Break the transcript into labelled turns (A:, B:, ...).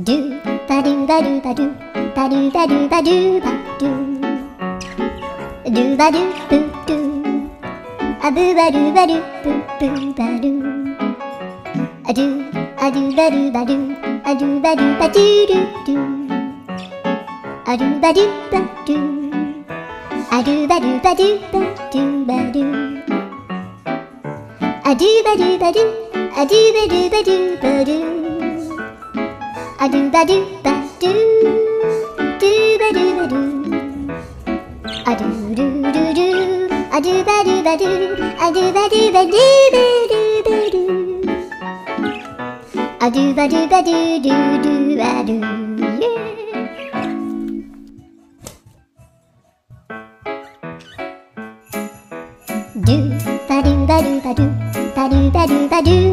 A: ドゥバドゥバドゥバドゥバドゥバドゥバドゥバドゥドゥバドゥブドゥアブバドゥバドゥブブバドゥアドゥアドゥバドゥバドゥアドゥバドゥバドゥドゥドゥアドゥバドゥバドゥアドゥバドゥバドゥバドゥバドゥアドゥバドゥバドゥアドゥバドゥバドゥバドゥアドゥバドゥバドゥドゥバドゥバドゥアドゥルルルアドゥバドゥバドゥアドゥバドゥバドゥバドゥバドゥアドゥバドゥバドゥドゥドゥアドゥドゥバドゥバドゥバドゥバドゥバドゥバドゥ